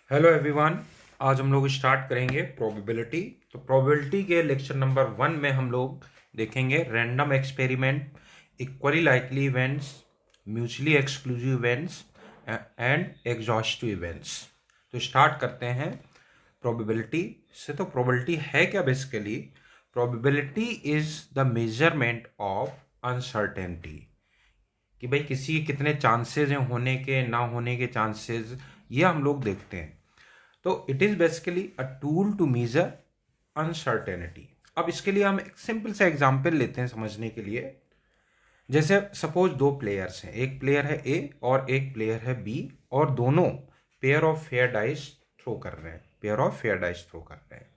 Hello everyone. आज हम लोग स्टार्ट करेंगे प्रोबेबिलिटी। तो प्रोबेबिलिटी के लेक्चर नंबर 1 में हम लोग देखेंगे random experiment, equally likely events, mutually exclusive events and exhaustive events. तो स्टार्ट करते हैं प्रोबेबिलिटी से। तो प्रोबेबिलिटी है क्या? Basically probability is the measurement of uncertainty, कि भाई किसी के कितने चांसेस हैं होने के, ना होने के चांसेस, ये हम लोग देखते हैं। तो it is basically a tool to measure uncertainty. अब इसके लिए हम एक सिंपल सा एग्जांपल लेते हैं समझने के लिए। जैसे सपोज दो प्लेयर्स हैं, एक प्लेयर है ए और एक प्लेयर है बी, और दोनों pair of fair dice throw कर रहे हैं, pair of fair dice throw कर रहे हैं।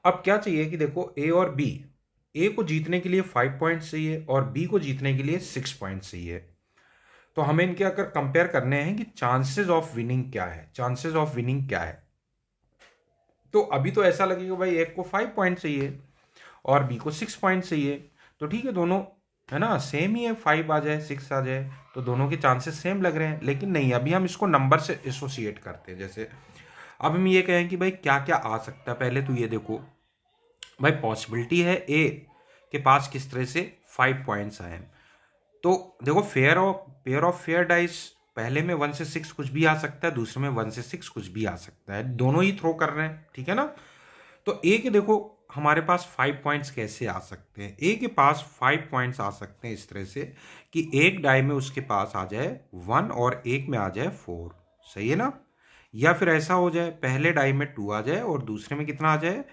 अब क्या चाहिए कि देखो ए और बी, ए को जीतने के लिए 5 पॉइंट्स चाहिए और बी को जीतने के लिए 6 पॉइंट्स चाहिए। तो हमें इनके अगर कंपेयर करने हैं कि चांसेस ऑफ विनिंग क्या है, चांसेस ऑफ विनिंग क्या है। तो अभी तो ऐसा लगेगा भाई एक को 5 पॉइंट चाहिए और बी को 6 पॉइंट चाहिए, तो ठीक है, दोनों है ना सेम ही है, 5 आ जाए 6 आ जाए, तो दोनों के चांसेस सेम लग रहे हैं। लेकिन नहीं, अभी हम इसको नंबर से एसोसिएट करते हैं। जैसे अब हम ये कहें कि भाई क्या क्या आ सकता है। पहले तो ये देखो भाई, पॉसिबिलिटी है ए के पास किस तरह से 5 पॉइंट्स आए। तो देखो पेयर ऑफ फेयर डाइस, पहले में 1 से 6 कुछ भी आ सकता है, दूसरे में 1 से 6 कुछ भी आ सकता है, दोनों ही थ्रो कर रहे हैं, ठीक है ना। तो ए के देखो हमारे पास 5 पॉइंट्स कैसे आ सकते हैं। ए के पास 5 पॉइंट्स आ सकते हैं इस तरह से कि एक डाई में उसके पास आ जाए 1 और एक में आ जाए 4, सही है ना। या फिर ऐसा हो जाए पहले डाई में 2 आ जाए और दूसरे में कितना आ जाए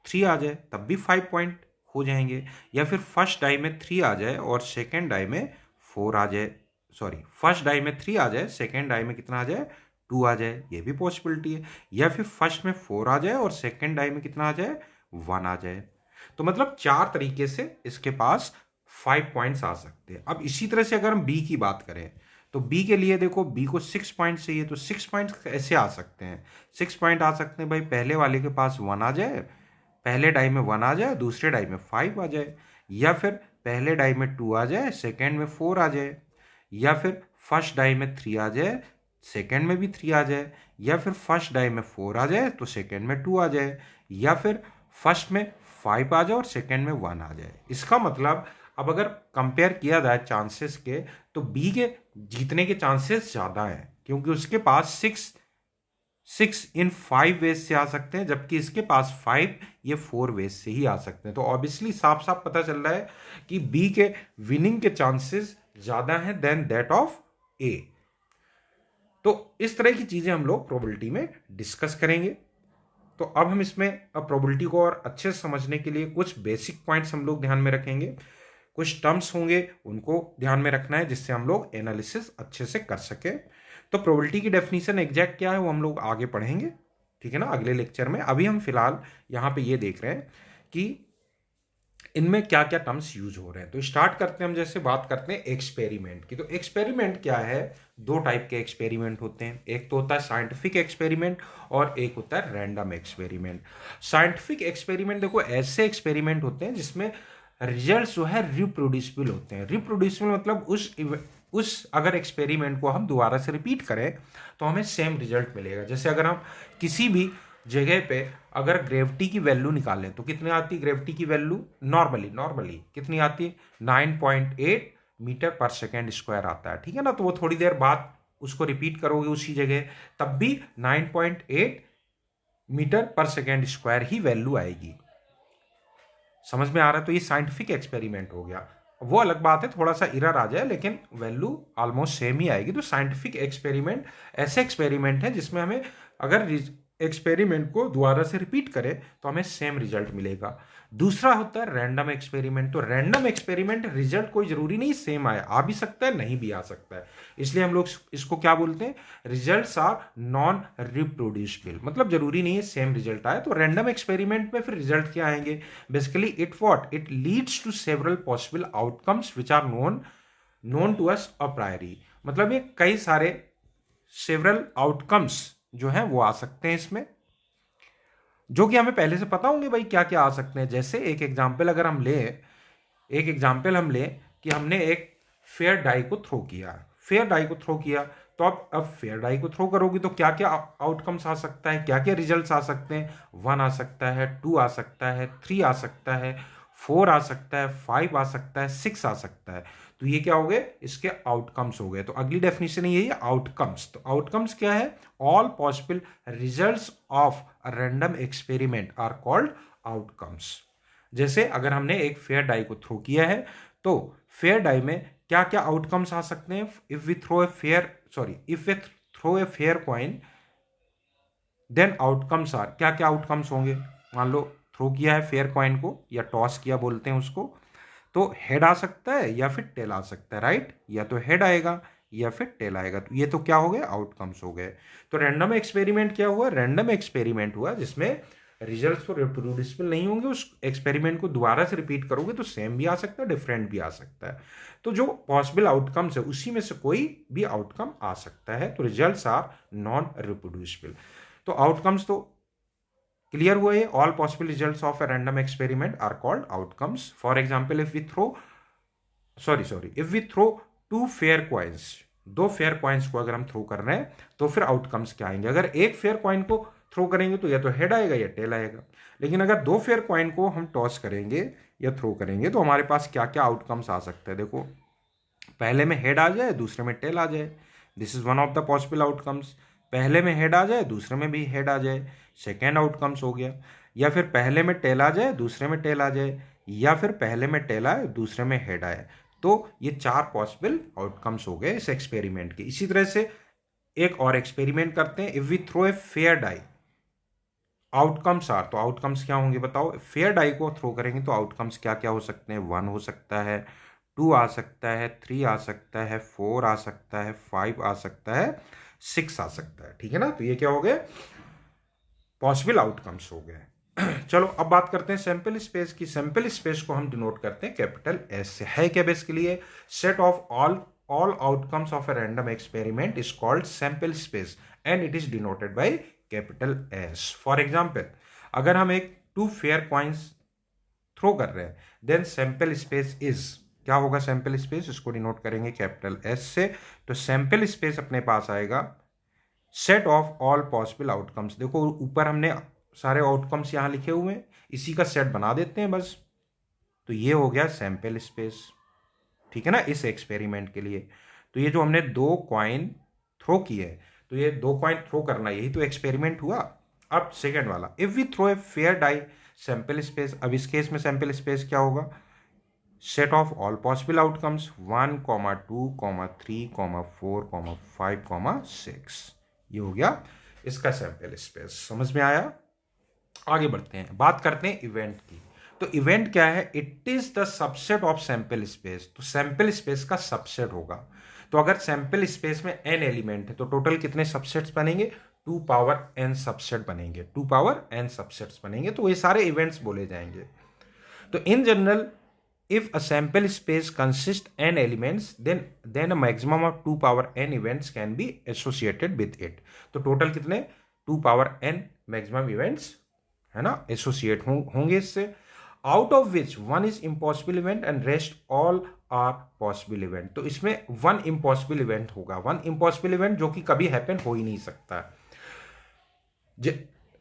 3 आ जाए, तब भी 5 पॉइंट हो जाएंगे। या फिर फर्स्ट डाई में 3 आ जाए और सेकेंड डाई में 4 आ जाए, सॉरी फर्स्ट डाई में 3 आ जाए, सेकेंड डाई में कितना आ जाए 2 आ जाए, ये भी पॉसिबिलिटी है। या फिर फर्स्ट में 4 आ जाए और सेकेंड डाई में कितना आ जाए 1 आ जाए। तो मतलब 4 तरीके से इसके पास 5 पॉइंट्स आ सकते हैं। अब इसी तरह से अगर हम बी की बात करें, तो बी के लिए देखो बी को 6 पॉइंट चाहिए, तो 6 पॉइंट कैसे आ सकते हैं। 6 पॉइंट आ सकते हैं भाई, पहले वाले के पास 1 आ जाए, पहले डाई में 1 आ जाए, दूसरे डाई में 5 आ जाए। या फिर पहले डाई में 2 आ जाए, सेकेंड में 4 आ जाए। या फिर फर्स्ट डाई में 3 आ जाए, सेकेंड में भी 3 आ जाए। या फिर फर्स्ट डाई में 4 आ जाए तो सेकेंड में 2 आ जाए। या फिर फर्स्ट में 5 आ जाए और सेकेंड में 1 आ जाए। इसका मतलब अब अगर कंपेयर किया जाए चांसेस के, तो बी के जीतने के चांसेस ज़्यादा हैं, क्योंकि उसके पास 6 इन 5 वेज से आ सकते हैं, जबकि इसके पास 5 ये 4 वेज से ही आ सकते हैं। तो ऑब्वियसली साफ साफ पता चल रहा है कि बी के विनिंग के चांसेस ज़्यादा हैं देन दैट ऑफ ए। तो इस तरह की चीज़ें हम लोग प्रोबेबिलिटी में डिस्कस करेंगे। तो अब हम इसमें अब प्रोबेबिलिटी को और अच्छे से समझने के लिए कुछ बेसिक पॉइंट्स हम लोग ध्यान में रखेंगे, कुछ टर्म्स होंगे उनको ध्यान में रखना है, जिससे हम लोग एनालिसिस अच्छे से कर सके। तो प्रोबेबिलिटी की डेफिनेशन एग्जैक्ट क्या है वो हम लोग आगे पढ़ेंगे, ठीक है ना, अगले लेक्चर में। अभी हम फिलहाल यहाँ पे ये देख रहे हैं कि इनमें क्या क्या टर्म्स यूज हो रहे हैं। तो स्टार्ट करते हैं हम, जैसे बात करते हैं एक्सपेरिमेंट की। तो एक्सपेरिमेंट क्या है, दो टाइप के एक्सपेरिमेंट होते हैं, एक तो होता है साइंटिफिक एक्सपेरिमेंट और एक होता है रैंडम एक्सपेरिमेंट। साइंटिफिक एक्सपेरिमेंट देखो ऐसे एक्सपेरिमेंट होते हैं जिसमें रिजल्ट जो है रिप्रोड्यूसिबल होते हैं। रिप्रोड्यूसिबल मतलब उस अगर एक्सपेरिमेंट को हम दोबारा से रिपीट करें तो हमें सेम रिजल्ट मिलेगा। जैसे अगर हम किसी भी जगह पे अगर ग्रेविटी की वैल्यू निकालें तो कितनी आती है ग्रेविटी की वैल्यू, नॉर्मली कितनी आती है 9.8 मीटर पर सेकेंड स्क्वायर आता है, ठीक है ना। तो वो थोड़ी देर बाद उसको रिपीट करोगे उसी जगह, तब भी 9.8 मीटर पर सेकेंड स्क्वायर ही वैल्यू आएगी। समझ में आ रहा है। तो ये साइंटिफिक एक्सपेरिमेंट हो गया। वो अलग बात है थोड़ा सा एरर आ जाए, लेकिन वैल्यू ऑलमोस्ट सेम ही आएगी। तो साइंटिफिक एक्सपेरिमेंट ऐसे एक्सपेरिमेंट है जिसमें हमें अगर एक्सपेरिमेंट को दोबारा से रिपीट करें तो हमें सेम रिजल्ट मिलेगा। दूसरा होता है रैंडम एक्सपेरिमेंट। तो रैंडम एक्सपेरिमेंट रिजल्ट कोई जरूरी नहीं सेम आए, आ भी सकता है नहीं भी आ सकता है, इसलिए हम लोग इसको क्या बोलते हैं, रिजल्ट्स आर नॉन रिप्रोड्यूसिबल। मतलब जरूरी नहीं है सेम रिजल्ट आए। तो रैंडम एक्सपेरिमेंट में फिर रिजल्ट क्या आएंगे, basically it leads to several possible outcomes which are known to us a priori. मतलब ये कई सारे सेवरल आउटकम्स जो है वो आ सकते हैं इसमें, जो कि हमें पहले से पता होंगे भाई क्या क्या आ सकते हैं। जैसे एक एग्जाम्पल अगर हम ले, एक एग्जाम्पल हम लें कि हमने एक फेयर डाई को थ्रो किया, फेयर डाई को थ्रो किया, तो आप अब फेयर डाई को थ्रो करोगे तो क्या क्या आउटकम्स आ सकता है, क्या क्या रिजल्ट्स आ सकते हैं? 1 आ सकता है, 2 आ सकता है, 3 आ सकता है, 4 आ सकता है, 5 आ सकता है, 6 आ सकता है। तो ये क्या हो गए? इसके आउटकम्स हो गए। तो अगली डेफिनेशन यही है, आउटकम्स। तो आउटकम्स क्या है? All possible results of a random experiment are called outcomes. जैसे अगर हमने एक फेयर डाई को थ्रो किया है तो फेयर डाई में क्या क्या आउटकम्स आ सकते हैं? If we throw a fair coin then outcomes are, क्या क्या आउटकम्स होंगे? मान लो थ्रो किया है फेयर कॉइन को, या टॉस किया बोलते हैं उसको, तो हेड आ सकता है या फिर टेल आ सकता है, राइट? या तो हेड आएगा या फिर टेल आएगा। तो ये तो क्या हो गए? आउटकम्स हो गए। तो रैंडम एक्सपेरिमेंट क्या हुआ? रैंडम एक्सपेरिमेंट हुआ जिसमें रिजल्ट्स तो रिप्रोड्यूसिबल नहीं होंगे। उस एक्सपेरिमेंट को दोबारा से रिपीट करोगे तो सेम भी आ सकता है, डिफरेंट भी आ सकता है। तो जो पॉसिबल आउटकम्स है उसी में से कोई भी आउटकम आ सकता है। तो रिजल्ट्स आर नॉन रिप्रोड्यूसिबल। तो आउटकम्स तो क्लियर हुए। All possible results of a random experiment are called outcomes. For example if we throw 2 fair coins, 2 fair coins को अगर हम थ्रो कर रहे हैं तो फिर आउटकम्स क्या आएंगे? अगर एक फेयर कॉइन को थ्रो करेंगे तो या तो हेड आएगा या टेल आएगा। लेकिन अगर 2 फेयर कॉइन को हम टॉस करेंगे या थ्रो करेंगे तो हमारे पास क्या क्या आउटकम्स आ सकते हैं? देखो, पहले में हेड आ जाए, दूसरे में टेल आ जाए। This is one of the possible outcomes. पहले में हेड आ जाए, दूसरे में भी हेड आ जाए, सेकेंड आउटकम्स हो गया। या फिर पहले में टेल आ जाए, दूसरे में टेल आ जाए, या फिर पहले में टेल आए, दूसरे में हेड आए। तो ये 4 पॉसिबल आउटकम्स हो गए इस एक्सपेरिमेंट के। इसी तरह से एक और एक्सपेरिमेंट करते हैं। If we throw a fair die, outcomes are, तो आउटकम्स क्या होंगे बताओ? फेयर डाई को थ्रो करेंगे तो आउटकम्स क्या क्या हो सकते हैं? 1 हो सकता है, 2 आ सकता है, 3 आ सकता है, 4 आ सकता है, 5 आ सकता है, 6 आ सकता है। ठीक है ना? तो ये क्या हो गए? पॉसिबल आउटकम्स हो गए। चलो अब बात करते हैं सैंपल स्पेस की। सैंपल स्पेस को हम डिनोट करते हैं कैपिटल एस से। है क्या बेसिकली? ये set of all outcomes of a random experiment is called sample space and it is denoted by capital S. For example, अगर हम एक 2 फेयर कॉइन्स थ्रो कर रहे हैं देन सैंपल स्पेस इज, क्या होगा सैंपल स्पेस? इसको डिनोट करेंगे कैपिटल एस से। तो सैंपल स्पेस अपने पास आएगा set of all possible outcomes. देखो ऊपर हमने सारे आउटकम्स यहां लिखे हुए हैं, इसी का सेट बना देते हैं बस। तो ये हो गया सैंपल स्पेस। ठीक है ना, इस एक्सपेरिमेंट के लिए। तो ये जो हमने 2 कॉइन थ्रो किए, तो ये 2 कॉइन थ्रो करना, यही तो एक्सपेरिमेंट हुआ। अब सेकेंड वाला, if we throw a fair die sample space. अब इस केस में सैंपल स्पेस क्या होगा? Set of all possible outcomes 1, 2, 3, 4, 5, 6। ये हो गया इसका सैंपल स्पेस। समझ में आया? आगे बढ़ते हैं, बात करते हैं इवेंट की। तो इवेंट क्या है? It is the subset of sample space. तो सैंपल स्पेस का सबसेट होगा। तो अगर सैंपल स्पेस में n एलिमेंट है तो टोटल कितने सबसेट्स बनेंगे? 2 पावर n सबसेट बनेंगे, 2 पावर n सबसेट्स बनेंगे। तो ये सारे इवेंट्स बोले जाएंगे। तो in general if a sample space consists n elements then a maximum of 2 power n events can be associated with it। तो टोटल कितने? 2 पावर n मैक्सिमम इवेंट्स, है ना, एसोसिएट होंगे इससे। Out of which 1 is impossible event and rest all are possible event. तो इसमें 1 impossible event होगा, 1 impossible event जो कि कभी हैपन हो ही नहीं सकता।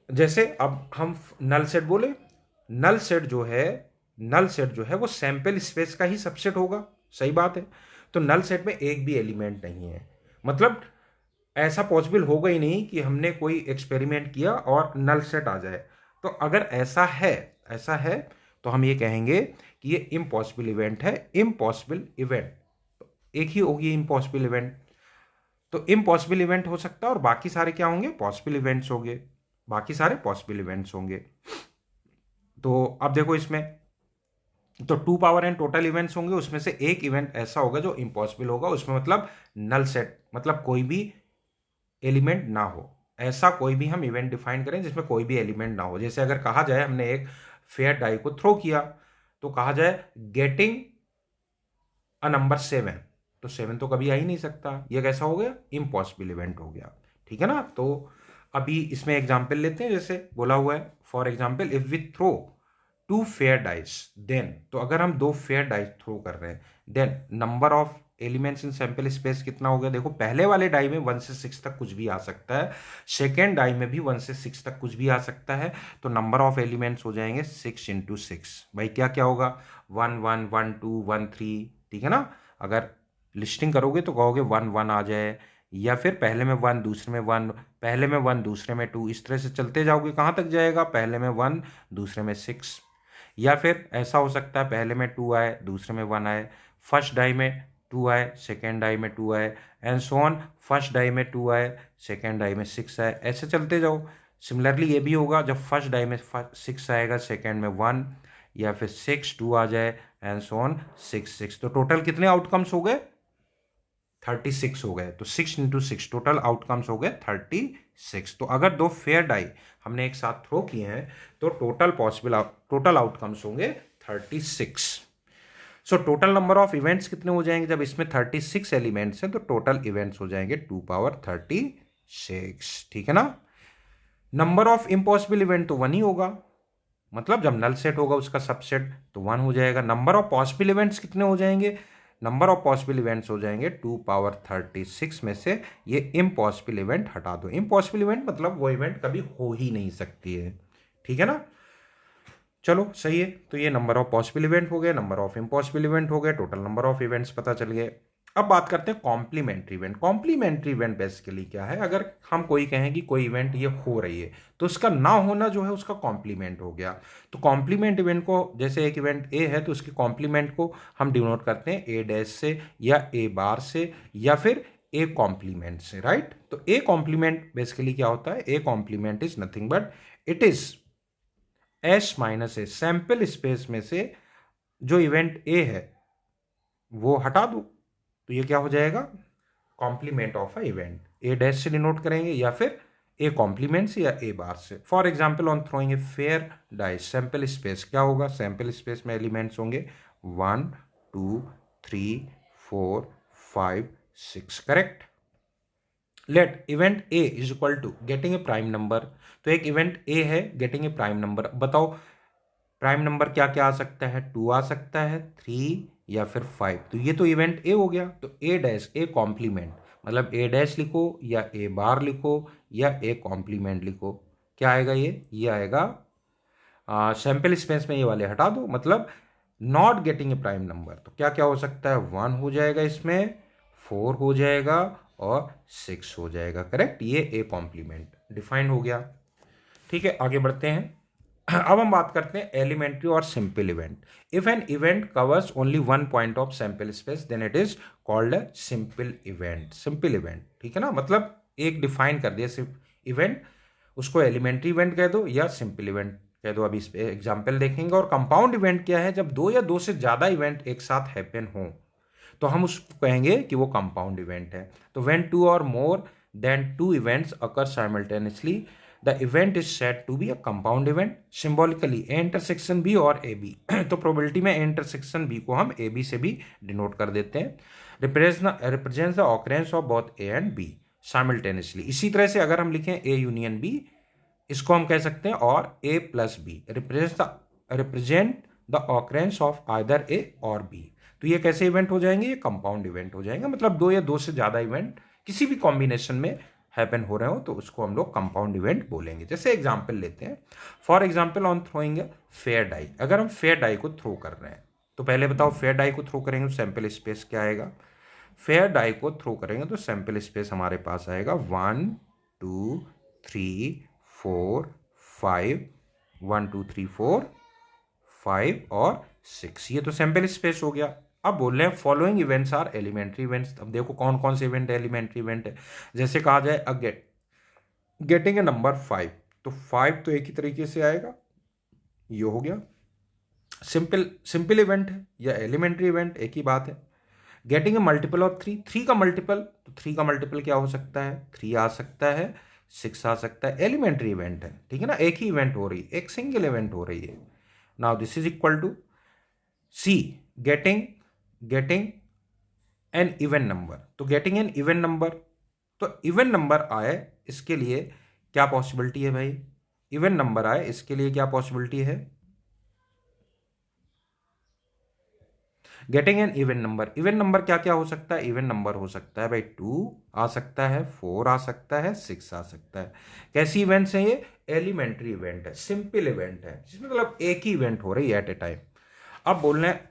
जैसे अब हम नल सेट बोले, नल सेट जो है वो सैंपल स्पेस का ही सबसेट होगा। सही बात है। तो नल सेट में एक भी एलिमेंट नहीं है, मतलब ऐसा पॉसिबल होगा ही नहीं कि हमने कोई एक्सपेरिमेंट किया और नल सेट आ जाए। तो अगर ऐसा है तो हम ये कहेंगे कि ये इम्पॉसिबल इवेंट है। इम्पॉसिबल इवेंट एक ही होगी इम्पॉसिबल इवेंट। तो इम्पॉसिबल इवेंट हो सकता है और बाकी सारे क्या होंगे? पॉसिबल इवेंट्स होंगे, बाकी सारे पॉसिबल इवेंट्स होंगे। तो अब देखो इसमें तो 2 पावर n टोटल इवेंट्स होंगे, उसमें से एक इवेंट ऐसा होगा जो इम्पॉसिबल होगा। उसमें मतलब नल सेट, मतलब कोई भी एलिमेंट ना हो। ऐसा कोई भी हम इवेंट डिफाइन करें जिसमें कोई भी एलिमेंट ना हो। जैसे अगर कहा जाए हमने एक फेयर डाई को थ्रो किया तो कहा जाए गेटिंग अ नंबर 7, तो 7 तो कभी आ ही नहीं सकता। ये कैसा हो गया? इम्पॉसिबल इवेंट हो गया। ठीक है ना? तो अभी इसमें एग्जाम्पल लेते हैं। जैसे बोला हुआ है, for example if we throw 2 fair dice then, तो अगर हम 2 फेयर डाइस थ्रो कर रहे हैं then number of elements in sample space कितना हो गया? देखो पहले वाले डाई में 1 से 6 तक कुछ भी आ सकता है, सेकेंड डाई में भी 1 से 6 तक कुछ भी आ सकता है, तो नंबर ऑफ एलिमेंट्स हो जाएंगे 6 इंटू 6। भाई क्या क्या होगा? 1 1 1 2 1 3, ठीक है ना? अगर लिस्टिंग करोगे तो कहोगे 1 1 आ जाए, या फिर पहले में 1 दूसरे में 1, पहले में 1 दूसरे में 2, इस तरह से चलते जाओगे, कहाँ तक जाएगा? पहले में 1 दूसरे में 6। या फिर ऐसा हो सकता है पहले में 2 आए, दूसरे में 1 आए, फर्स्ट डाई में 2 आए, सेकेंड डाई में 2 आए, and so on. First die में 2 आए, सेकेंड डाई में 6 आए, ऐसे चलते जाओ। सिमिलरली ये भी होगा, जब फर्स्ट डाई में 6 आएगा, सेकेंड में 1, या फिर 6 2 आ जाए, एंड सो ऑन 6 6। तो टोटल कितने आउटकम्स हो गए? 36 हो गए। तो 6 इंटू 6, टोटल आउटकम्स हो गए 36। तो अगर दो फेयर डाई हमने एक साथ थ्रो किए हैं तो टोटल आउटकम्स होंगे 36। So total number of events कितने हो जाएंगे? जब इसमें 36 एलिमेंट्स हैं तो टोटल इवेंट्स हो जाएंगे 2 पावर 36, ठीक है ना? नंबर ऑफ इम्पॉसिबल इवेंट तो 1 ही होगा, मतलब जब नल सेट होगा उसका सबसेट तो 1 हो जाएगा। नंबर ऑफ पॉसिबल इवेंट्स कितने हो जाएंगे? नंबर ऑफ पॉसिबल इवेंट्स हो जाएंगे 2 पावर 36 में से ये इम्पॉसिबल इवेंट हटा दो। इम्पॉसिबल इवेंट मतलब वो इवेंट कभी हो ही नहीं सकती है, ठीक है ना? चलो सही है। तो ये नंबर ऑफ पॉसिबल इवेंट हो गए, नंबर ऑफ इम्पॉसिबल इवेंट हो गए, टोटल नंबर ऑफ इवेंट्स पता चल गए। अब बात करते हैं complementary event. Complementary event basically क्या है? अगर हम कोई कहें कि कोई इवेंट ये हो रही है तो उसका ना होना जो है उसका कॉम्प्लीमेंट हो गया। तो कॉम्प्लीमेंट इवेंट को, जैसे एक इवेंट ए है तो उसके कॉम्प्लीमेंट को हम डिनोट करते हैं ए डैश से या ए बार से या फिर ए कॉम्प्लीमेंट से, राइट? तो ए कॉम्प्लीमेंट बेसिकली क्या होता है? A complement is nothing but it is S minus A, sample space में से जो इवेंट ए है वो हटा दो, तो ये क्या हो जाएगा? Complement of a event. A dash से डिनोट करेंगे या फिर ए कॉम्प्लीमेंट से या ए बार से। For example on throwing a fair dice, sample space क्या होगा? सैंपल स्पेस में एलिमेंट्स होंगे 1 2 3 4 5 6, correct? Let event A is equal to getting a prime number. तो एक इवेंट ए है, गेटिंग ए प्राइम नंबर। बताओ प्राइम नंबर क्या क्या आ सकता है? 2 आ सकता है, 3 या फिर 5। तो ये तो इवेंट ए हो गया। तो ए डैश, ए कॉम्प्लीमेंट, मतलब ए डैश लिखो या ए बार लिखो या ए कॉम्प्लीमेंट लिखो, क्या आएगा? ये आएगा सैंपल स्पेस में ये वाले हटा दो, मतलब not getting a prime number. तो क्या क्या हो सकता है? 1 हो जाएगा, इसमें 4 हो जाएगा और 6 हो जाएगा, करेक्ट? ये ए कॉम्प्लीमेंट डिफाइंड हो गया, ठीक है? आगे बढ़ते हैं। अब हम बात करते हैं एलिमेंट्री और simple event. If an event covers only 1 point of sample space then it is called a simple event. Simple event, ठीक है ना? मतलब एक डिफाइन कर दिया सिर्फ इवेंट, उसको एलिमेंट्री इवेंट कह दो या सिंपल इवेंट कह दो। अभी इस पे एग्जाम्पल देखेंगे। और कंपाउंड इवेंट क्या है? जब 2 या 2 से ज्यादा इवेंट एक साथ हैपन हो तो हम उसको कहेंगे कि वो कंपाउंड इवेंट है। तो व्हेन 2 और more than 2 events occur simultaneously the event is said to be a compound event. Symbolically A intersection B और ए बी तो प्रोबेबिलिटी में ए इंटरसेक्शन बी को हम ए बी से भी डिनोट कर देते हैं। Represents the occurrence of both A and B simultaneously. इसी तरह से अगर हम लिखें ए यूनियन बी, इसको हम कह सकते हैं और A plus B represent the occurrence of either A और बी। तो ये कैसे इवेंट हो जाएंगे? ये कंपाउंड इवेंट हो जाएंगे। मतलब 2 या 2 से ज्यादा इवेंट किसी भी कॉम्बिनेशन में हैपन हो रहे हो तो उसको हम लोग कंपाउंड इवेंट बोलेंगे। जैसे एग्जांपल लेते हैं, for example on throwing a fair die. अगर हम फेयर डाई को थ्रो कर रहे हैं तो पहले बताओ फेयर डाई को थ्रो करेंगे तो सैंपल स्पेस क्या आएगा? फेयर डाई को थ्रो करेंगे तो सैंपल स्पेस हमारे पास आएगा 1 2 3 4 5, 1 2 3 4 5 और 6। ये तो सैंपल स्पेस हो गया। अब बोल रहे हैं following events are elementary events. अब देखो कौन कौन से इवेंट एलिमेंट्री इवेंट है। जैसे कहा जाए गेटिंग ए नंबर 5, तो 5 तो एक ही तरीके से आएगा, ये हो गया सिंपल इवेंट है या एलिमेंट्री इवेंट, एक ही बात है। गेटिंग ए मल्टीपल ऑफ 3, 3 का मल्टीपल, तो 3 का मल्टीपल क्या हो सकता है? 3 आ सकता है, 6 आ सकता है, एलिमेंट्री इवेंट है, ठीक है ना? एक ही इवेंट हो रही है, एक सिंगल इवेंट हो रही है। Now this is equal to C getting an even number. तो गेटिंग एन इवन नंबर, तो इवन नंबर आए इसके लिए क्या पॉसिबिलिटी है भाई? इवन नंबर आए इसके लिए क्या पॉसिबिलिटी है? Getting an even number, even number क्या क्या हो सकता है, इवन नंबर हो सकता है भाई 2 आ सकता है, 4 आ सकता है, 6 आ सकता है। कैसी इवेंट्स हैं ये, एलिमेंट्री इवेंट है, सिंपल इवेंट है, जिसमें मतलब एक ही इवेंट हो रही है एट ए टाइम। अब बोल रहे हैं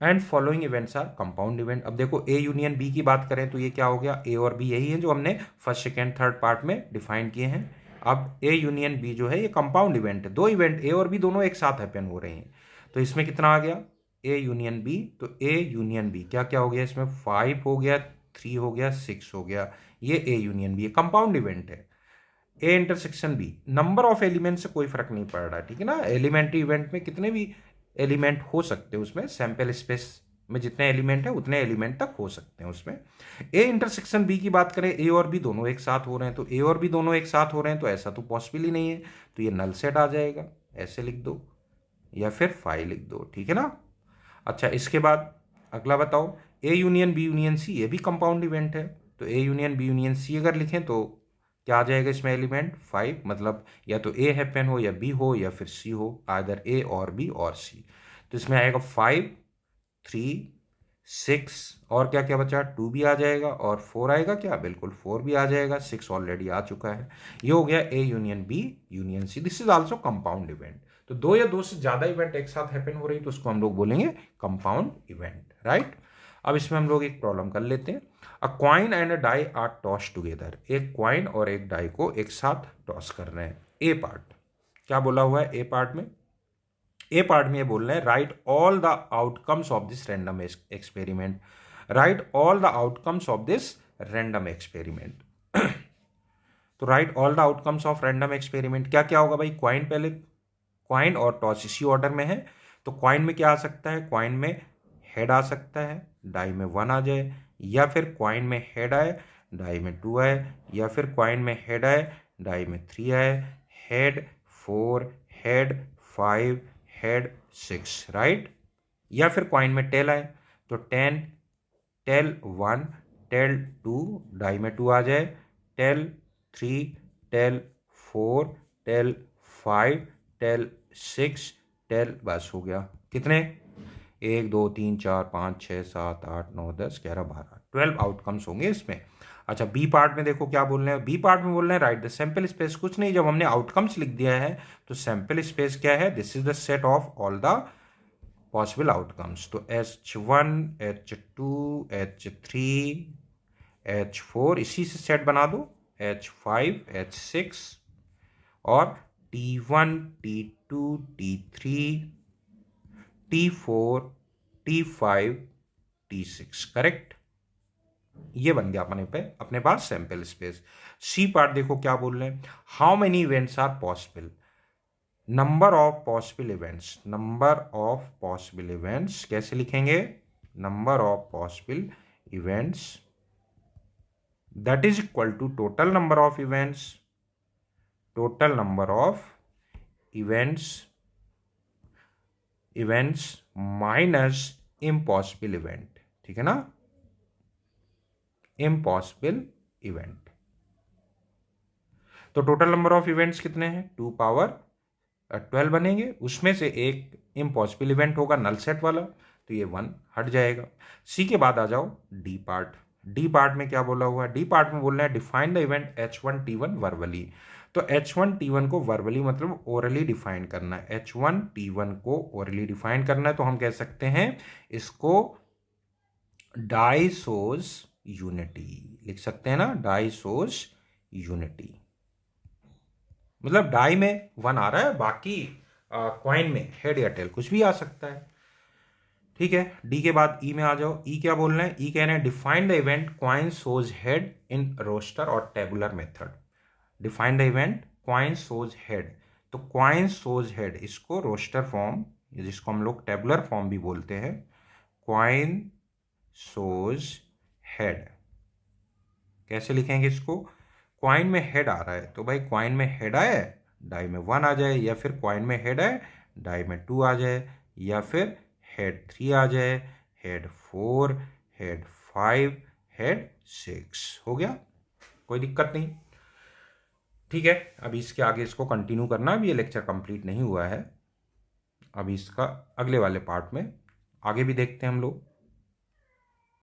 and following events are compound event. अब देखो ए यूनियन बी की बात करें तो ये क्या हो गया, ए और बी यही है जो हमने फर्स्ट सेकेंड थर्ड पार्ट में डिफाइन किए हैं। अब ए यूनियन बी जो है ये कंपाउंड इवेंट है, दो इवेंट ए और बी दोनों एक साथ हैपन हो रहे हैं। तो इसमें कितना आ गया, ए यूनियन बी, तो ए यूनियन बी क्या क्या हो गया इसमें, 5 हो गया, 3 हो गया, 6 हो गया, ये A union B compound event है। A intersection B, number of element से कोई फर्क नहीं पड़ रहा, ठीक है ना, एलिमेंट्री इवेंट में कितने भी एलिमेंट हो सकते हैं, उसमें सैंपल स्पेस में जितने एलिमेंट है उतने एलिमेंट तक हो सकते हैं उसमें। ए इंटरसेक्शन बी की बात करें, ए और बी दोनों एक साथ हो रहे हैं, तो ए और बी दोनों एक साथ हो रहे हैं तो ऐसा तो पॉसिबल ही नहीं है, तो ये नल सेट आ जाएगा, ऐसे लिख दो या फिर 5 लिख दो, ठीक है ना। अच्छा इसके बाद अगला बताओ, A union B union C, ये भी कंपाउंड इवेंट है, तो A union B union C अगर लिखें तो क्या आ जाएगा इसमें एलिमेंट 5, मतलब या तो ए हैपन हो या बी हो या फिर सी हो, आइदर ए और बी और सी। तो इसमें आएगा 5, 3, 6 और क्या क्या बचा, 2 भी आ जाएगा और 4 आएगा क्या, बिल्कुल 4 भी आ जाएगा, 6 ऑलरेडी आ चुका है। ये हो गया A union B union C, this is also compound event. तो दो या दो से ज्यादा इवेंट एक साथ हैपन हो रही तो उसको हम लोग बोलेंगे कंपाउंड इवेंट, राइट। अब इसमें हम लोग एक प्रॉब्लम कर लेते हैं। A coin and a die are toss together, एक क्वाइन और एक डाई को एक साथ टॉस कर रहे हैं। ए पार्ट क्या बोला हुआ है, ए पार्ट में, ए पार्ट में ये बोल रहे हैं write all the outcomes of this random experiment, write all the outcomes of this random experiment. तो write all the outcomes of random experiment क्या क्या होगा भाई, क्वाइन पहले, क्वाइन और टॉस इसी ऑर्डर में है, तो क्वाइन में क्या आ सकता है, क्वाइन में हेड आ सकता है, डाई में 1 आ जाए, या फिर क्वाइन में हेड आए डाई में 2 आए, या फिर क्वाइन में हेड आए डाई में 3 आए, हेड 4, हेड 5, हेड 6, राइट। या फिर क्वाइन में टेल आए तो 10, टेल 1, टेल 2 डाई में 2 आ जाए, tail 3, tail 4, tail 5, tail 6, tail, बस हो गया कितने, 1 2 3 4 5 6 7 8 9 10 11 12 12 आउटकम्स होंगे इसमें। अच्छा बी पार्ट में देखो क्या बोल रहे हैं, बी पार्ट में बोल रहे हैं राइट द सैंपल स्पेस, कुछ नहीं, जब हमने आउटकम्स लिख दिया है तो सैंपल स्पेस क्या है, this is the set of all the possible outcomes. तो H1, H2, H3, H4 इसी से सेट बना दो, H5, H6 और T1, T2, T3, T4, T5, T6, correct. ये बन गया अपने पास सैंपल स्पेस। सी पार्ट देखो क्या बोल रहे हैं, how many events are possible, number of possible events, number of possible events कैसे लिखेंगे, number of possible events that is equal to total number of events, total number of events minus impossible event, ठीक है ना, impossible event. तो total number of events कितने हैं, 2 power 12 बनेंगे, उसमें से एक इम्पॉसिबल इवेंट होगा नल सेट वाला, तो ये 1 हट जाएगा। सी के बाद आ जाओ डी पार्ट, डी पार्ट में क्या बोला हुआ है, डी पार्ट में बोल रहे हैं define the event H1 T1 verbally. तो H1 T1 को वर्बली मतलब ओरली डिफाइन करना है, H1 T1 को ओरली डिफाइन करना है, तो हम कह सकते हैं इसको डाइसोज यूनिटी लिख सकते हैं ना, डाइसोज यूनिटी, मतलब डाई में 1 आ रहा है, बाकी क्वाइन में हेड या टेल कुछ भी आ सकता है, ठीक है। डी के बाद ई में आ जाओ, ई क्या बोल रहे हैं, ई कह रहे हैं define the event coin shows head in roster और tabular method, define the event coin shows head, तो क्वाइन सोज हेड इसको रोस्टर फॉर्म, जिसको हम लोग टेबुलर फॉर्म भी बोलते हैं, क्वाइन सोज हेड कैसे लिखेंगे इसको, क्वाइन में हेड आ रहा है तो भाई क्वाइन में हेड आए डाई में 1 आ जाए, या फिर क्वाइन में हेड आए डाई में 2 आ जाए, या फिर हेड 3 आ जाए, हेड 4, हेड 5, हेड 6, हो गया, कोई दिक्कत नहीं, ठीक है। अभी इसके आगे इसको कंटिन्यू करना, अभी ये लेक्चर कंप्लीट नहीं हुआ है, अभी इसका अगले वाले पार्ट में आगे भी देखते हैं हम लोग।